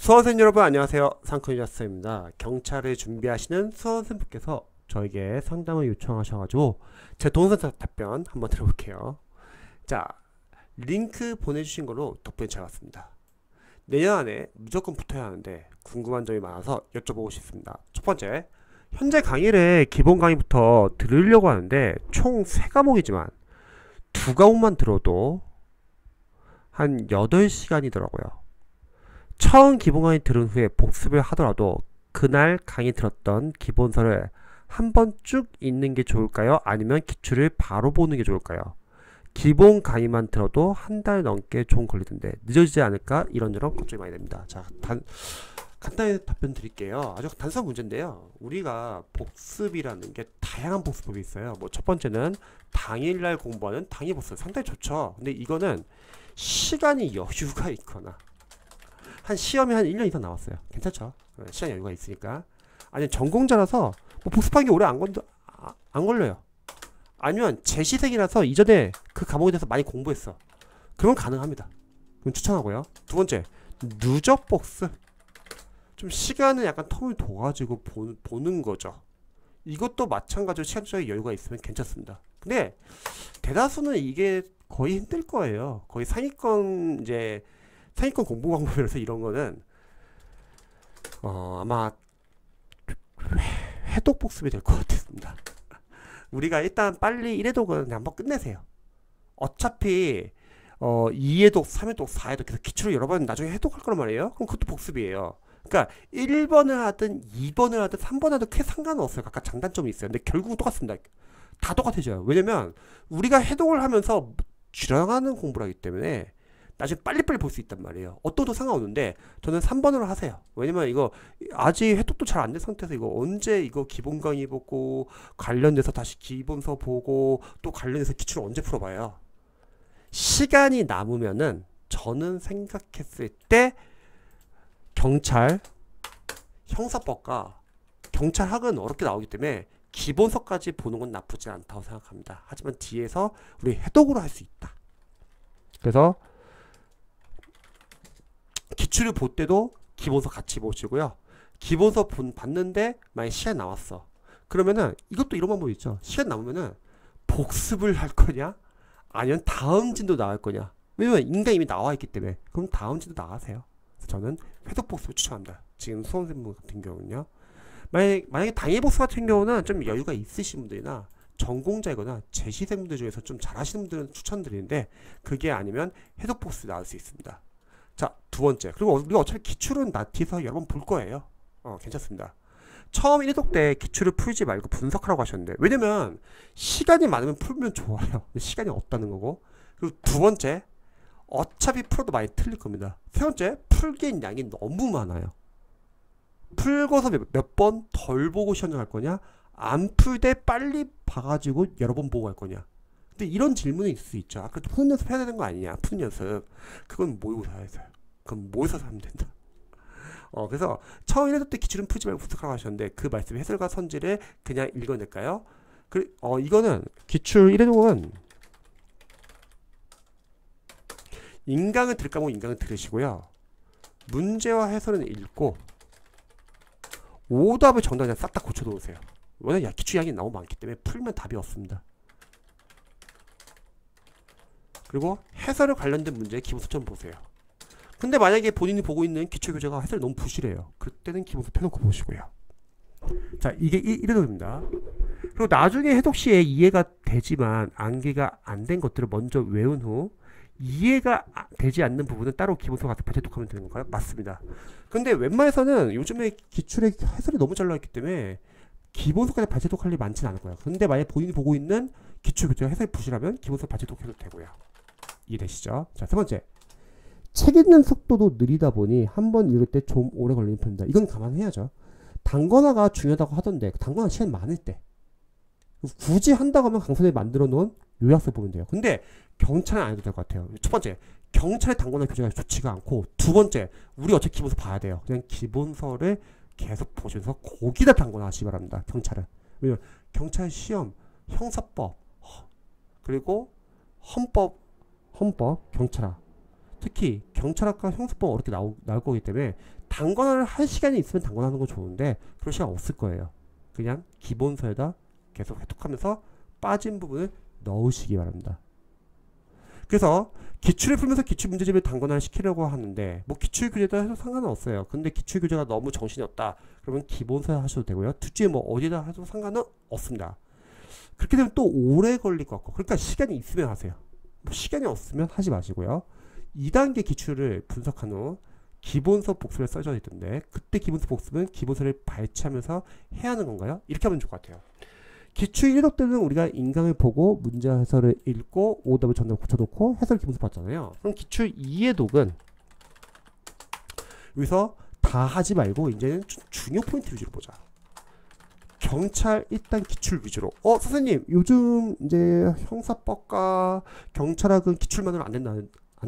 수험생 여러분 안녕하세요. 상큼이자스입니다. 경찰을 준비하시는 수험생분께서 저에게 상담을 요청하셔가지고 제 동영상 답변 한번 들어볼게요. 자, 링크 보내주신 걸로 덕분에 잘 왔습니다. 내년 안에 무조건 붙어야 하는데 궁금한 점이 많아서 여쭤보고 싶습니다. 첫 번째, 현재 강의를 기본 강의부터 들으려고 하는데 총 3과목이지만 2과목만 들어도 한 8시간이더라고요. 처음 기본 강의 들은 후에 복습을 하더라도 그날 강의 들었던 기본서를 한 번 쭉 읽는 게 좋을까요? 아니면 기출을 바로 보는 게 좋을까요? 기본 강의만 들어도 한 달 넘게 좀 걸리던데 늦어지지 않을까? 이런저런 걱정이 많이 됩니다. 자, 간단히 답변 드릴게요. 아주 단순한 문제인데요. 우리가 복습이라는 게 다양한 복습법이 있어요. 뭐 첫 번째는 당일날 공부하는 당일 복습 상당히 좋죠. 근데 이거는 시간이 여유가 있거나 한 시험이 한 1년 이상 나왔어요. 괜찮죠? 시간 여유가 있으니까. 아니면 전공자라서 뭐 복습하는 게 오래 안 걸려요. 아니면 재시생이라서 이전에 그 과목에 대해서 많이 공부했어. 그건 가능합니다. 그건 추천하고요. 두 번째, 누적 복습. 좀 시간을 약간 텀을 둬가지고 보는 거죠. 이것도 마찬가지로 시간적인 여유가 있으면 괜찮습니다. 근데 대다수는 이게 거의 힘들 거예요. 거의 상위권 공부 방법이라서 이런 거는 아마 해독 복습이 될 것 같습니다. 우리가 일단 빨리 1회독은 한번 끝내세요. 어차피 2회독, 3회독, 4회독 계속 기출을 여러 번 나중에 해독할 거란 말이에요. 그럼 그것도 복습이에요. 그러니까 1번을 하든 2번을 하든 3번을 하든 크게 상관은 없어요. 각각 장단점이 있어요. 근데 결국은 똑같습니다. 다 똑같아져요. 왜냐면 우리가 해독을 하면서 줄여가는 공부를 하기 때문에 나중에 빨리빨리 볼 수 있단 말이에요. 어떠도 상관없는데 저는 3번으로 하세요. 왜냐면 이거 아직 해독도 잘 안 된 상태에서 이거 언제 이거 기본 강의 보고 관련돼서 다시 기본서 보고 또 관련해서 기출을 언제 풀어봐요. 시간이 남으면은 저는 생각했을 때 경찰 형사법과 경찰학은 어렵게 나오기 때문에 기본서까지 보는 건 나쁘지 않다고 생각합니다. 하지만 뒤에서 우리 해독으로 할 수 있다. 그래서 기출을 볼 때도 기본서 같이 보시고요. 기본서 봤는데 만약 시간 남았어. 그러면은 이것도 이런 방법이 있죠. 시간 남으면은 복습을 할 거냐? 아니면 다음 진도 나갈 거냐? 왜냐면 인강 이미 나와 있기 때문에. 그럼 다음 진도 나가세요. 저는 회독 복습을 추천합니다. 지금 수험생분 같은 경우는요. 만약에 당일 복습 같은 경우는 좀 여유가 있으신 분들이나 전공자이거나 재시생분들 중에서 좀 잘하시는 분들은 추천드리는데 그게 아니면 해독 복습이 나올 수 있습니다. 자, 두 번째. 그리고 우리가 어차피 기출은 뒤에서 여러 번 볼 거예요. 괜찮습니다. 처음 1회독 때 기출을 풀지 말고 분석하라고 하셨는데 왜냐면 시간이 많으면 풀면 좋아요. 시간이 없다는 거고. 그리고 두 번째, 어차피 풀어도 많이 틀릴 겁니다. 세 번째, 풀기엔 양이 너무 많아요. 풀고서 몇 번 덜 보고 시험 갈 거냐? 안 풀 때 빨리 봐가지고 여러 번 보고 갈 거냐? 근데 이런 질문이 있을 수 있죠. 아까 푸는 연습 해야 되는 거 아니냐? 푸는 연습. 그건 모의고사 해서요. 그건 모의고사 하면 된다. 그래서 처음 1회독 때 기출은 풀지 말고 분석하라고 하셨는데 그 말씀 해설과 선지를 그냥 읽어낼까요? 이거는 기출 1회독은 인강을 들을 과목 인강을 들으시고요. 문제와 해설은 읽고 오답을 정답 그냥 싹 다 고쳐놓으세요. 왜냐면 기출 양이 너무 많기 때문에 풀면 답이 없습니다. 그리고 해설에 관련된 문제 기본서 좀 보세요. 근데 만약에 본인이 보고 있는 기출교재가 해설이 너무 부실해요. 그때는 기본서 펴놓고 보시고요. 자, 이게 1회독입니다. 그리고 나중에 해독 시에 이해가 되지만 암기가 안 된 것들을 먼저 외운 후 이해가 되지 않는 부분은 따로 기본서 가서 발제독하면 되는 건가요? 맞습니다. 근데 웬만해서는 요즘에 기출의 해설이 너무 잘 나왔기 때문에 기본서까지 발제독할 일이 많지는 않을 거예요. 근데 만약 본인이 보고 있는 기출교재가 해설이 부실하면 기본서 발제독해도 되고요. 이해되시죠? 자, 세 번째. 책 읽는 속도도 느리다 보니 한 번 읽을 때 좀 오래 걸리는 편입니다. 이건 감안해야죠. 단권화가 중요하다고 하던데 단권화 시간 많을 때 굳이 한다고 하면 강선생님이 만들어 놓은 요약서 보면 돼요. 근데 경찰은 안 해도 될 것 같아요. 첫 번째, 경찰의 단권화 교재가 좋지가 않고 두 번째, 우리 어차피 기본서 봐야 돼요. 그냥 기본서를 계속 보시면서 거기다 단권화 하시기 바랍니다. 경찰은. 왜냐면 경찰 시험, 형사법, 그리고 헌법, 경찰학 특히 경찰학과 형사법 어렵게 나올 거기 때문에 단권화를 할 시간이 있으면 단권화하는 건 좋은데 그럴 시간 없을 거예요. 그냥 기본서에다 계속 회독하면서 빠진 부분을 넣으시기 바랍니다. 그래서 기출을 풀면서 기출문제집을 단권화를 시키려고 하는데 뭐 기출교재도 해도 상관은 없어요. 근데 기출교재가 너무 정신이 없다 그러면 기본서에 하셔도 되고요. 둘 중에 뭐 어디다 해도 상관은 없습니다. 그렇게 되면 또 오래 걸릴 것 같고, 그러니까 시간이 있으면 하세요. 뭐 시간이 없으면 하지 마시고요. 2단계 기출을 분석한 후 기본서 복습을 써줘야 되던데, 그때 기본서 복습은 기본서를 발췌하면서 해야 하는 건가요? 이렇게 하면 좋을 것 같아요. 기출 1독 때는 우리가 인강을 보고 문제 해설을 읽고 오답을 전달 붙여놓고 해설 기본서 봤잖아요. 그럼 기출 2의 독은 여기서 다 하지 말고 이제는 중요 포인트 위주로 보자. 경찰 일단 기출 위주로. 선생님 요즘 이제 형사법과 경찰학은 기출만으로 안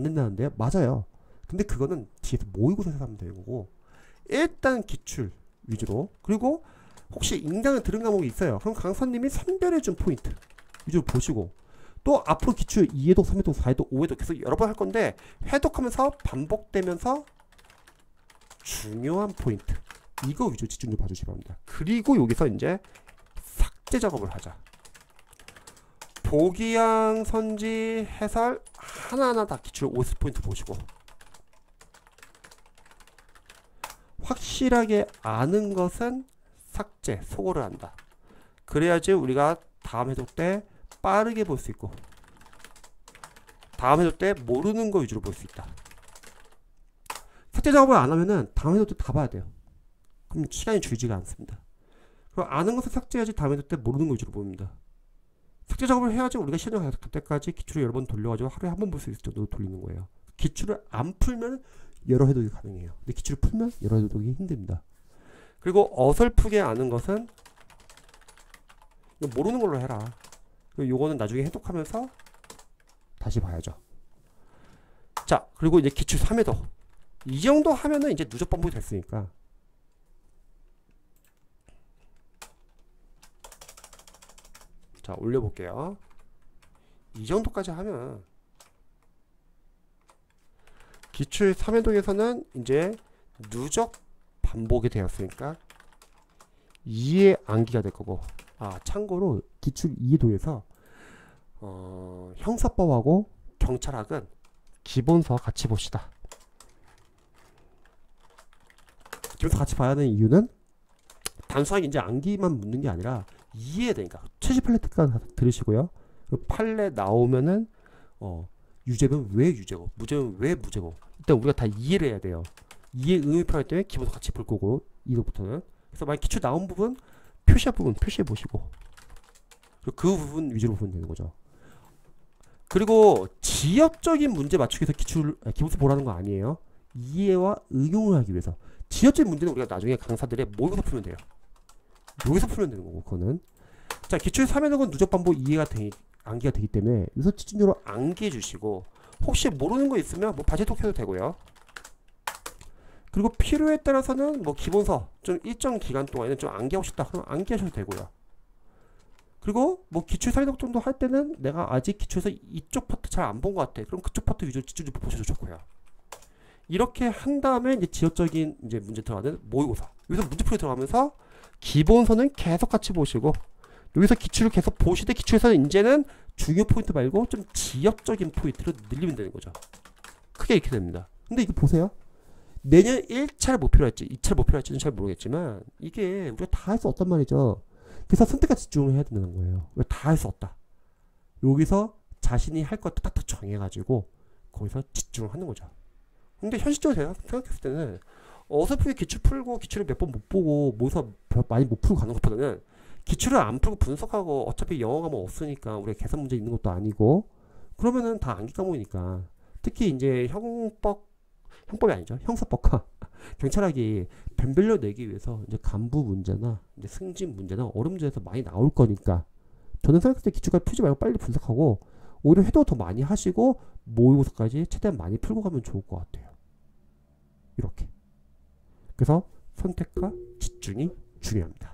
된다는데요? 맞아요. 근데 그거는 뒤에서 모의고사에서 하면 되는 거고, 일단 기출 위주로. 그리고 혹시 인강을 들은 과목이 있어요. 그럼 강사님이 선별해준 포인트 위주로 보시고, 또 앞으로 기출 2회독, 3회독, 4회독, 5회독 계속 여러 번 할 건데 회독하면서 반복되면서 중요한 포인트 이거 위주로 집중적으로 봐주시기 바랍니다. 그리고 여기서 이제 삭제 작업을 하자. 보기양, 선지, 해설 하나하나 다 기출 50포인트 보시고 확실하게 아는 것은 삭제, 소거를 한다. 그래야지 우리가 다음 해독 때 빠르게 볼 수 있고 다음 해독 때 모르는 거 위주로 볼 수 있다. 삭제 작업을 안 하면은 다음 해독 때 다 봐야 돼요. 그럼 시간이 줄지가 않습니다. 그럼 아는 것을 삭제해야지 다음 해독 때 모르는 거 위주로 봅니다. 삭제 작업을 해야지 우리가 시간이 갈 때까지 기출을 여러 번 돌려가지고 하루에 한 번 볼 수 있을 정도로 돌리는 거예요. 기출을 안 풀면 여러 해독이 가능해요. 근데 기출을 풀면 여러 해독이 힘듭니다. 그리고 어설프게 아는 것은 모르는 걸로 해라. 그리고 요거는 나중에 해독하면서 다시 봐야죠. 자, 그리고 이제 기출 3회독. 이 정도 하면은 이제 누적 반복이 됐으니까. 자, 올려볼게요. 이 정도까지 하면 기출 3회독에서는 이제 누적 반복이 되었으니까 2의 암기가 될 거고, 참고로 기출 2회독에서 형사법하고 경찰학은 기본서 같이 봅시다. 기본서 같이 봐야 하는 이유는 단순하게 이제 암기만 묻는 게 아니라 이해해야 되니까. 최시 판례 특강 들으시고요. 판례 나오면은 유죄면 왜 유죄고 무죄면 왜 무죄고 일단 우리가 다 이해를 해야 돼요. 이해 의미 표현할 때문에 기본서 같이 볼 거고, 이도부터는. 그래서 만약 기출 나온 부분 표시할 부분 표시해 보시고 그 부분 위주로 보면 되는 거죠. 그리고 지역적인 문제 맞추기 위해서 기본서 보라는 거 아니에요. 이해와 응용을 하기 위해서. 지역적인 문제는 우리가 나중에 강사들의 모의고사 풀면 돼요. 여기서 풀면 되는 거고, 그거는. 자, 기출 3회독은 누적 반복 암기가 되기 때문에 여기서 집중적으로 암기해 주시고, 혹시 모르는 거 있으면 뭐 바지톡해도 되고요. 그리고 필요에 따라서는 뭐 기본서 좀 일정 기간 동안에는 좀 암기하고 싶다 그럼 암기하셔도 되고요. 그리고 뭐 기출 3회독 정도 할 때는 내가 아직 기출에서 이쪽 파트 잘 안 본 것 같아. 그럼 그쪽 파트 위주로 집중적으로 보셔도 좋고요. 이렇게 한 다음에 이제 지역적인 이제 문제 들어가는 모의고사. 여기서 문제풀이 들어가면서 기본서는 계속 같이 보시고, 여기서 기출을 계속 보시되 기출에서는 이제는 중요 포인트 말고 좀 지역적인 포인트로 늘리면 되는 거죠. 크게 이렇게 됩니다. 근데 이거 보세요. 내년 1차를 목표로 할지 2차를 목표로 할지는 잘 모르겠지만 이게 우리가 다 할 수 없단 말이죠. 그래서 선택과 집중을 해야 된다는 거예요. 왜 다 할 수 없다. 여기서 자신이 할 것 딱딱 정해가지고 거기서 집중을 하는 거죠. 근데 현실적으로 생각했을 때는 어설프게 기출 풀고 기출을 몇 번 못 보고 모의고사 많이 못 풀고 가는 것보다는 기출을 안 풀고 분석하고 어차피 영어 과목 없으니까 우리가 계산 문제 있는 것도 아니고 그러면은 다 암기 과목이니까, 특히 이제 형법이 아니죠. 형사법과 경찰학이 변별력 내기 위해서 이제 간부 문제나 이제 승진 문제나 어려운 문제에서 많이 나올 거니까 저는 생각했을 때 기출까지 풀지 말고 빨리 분석하고 오히려 해도 더 많이 하시고 모의고사까지 최대한 많이 풀고 가면 좋을 것 같아요. 이렇게. 그래서 선택과 집중이 중요합니다.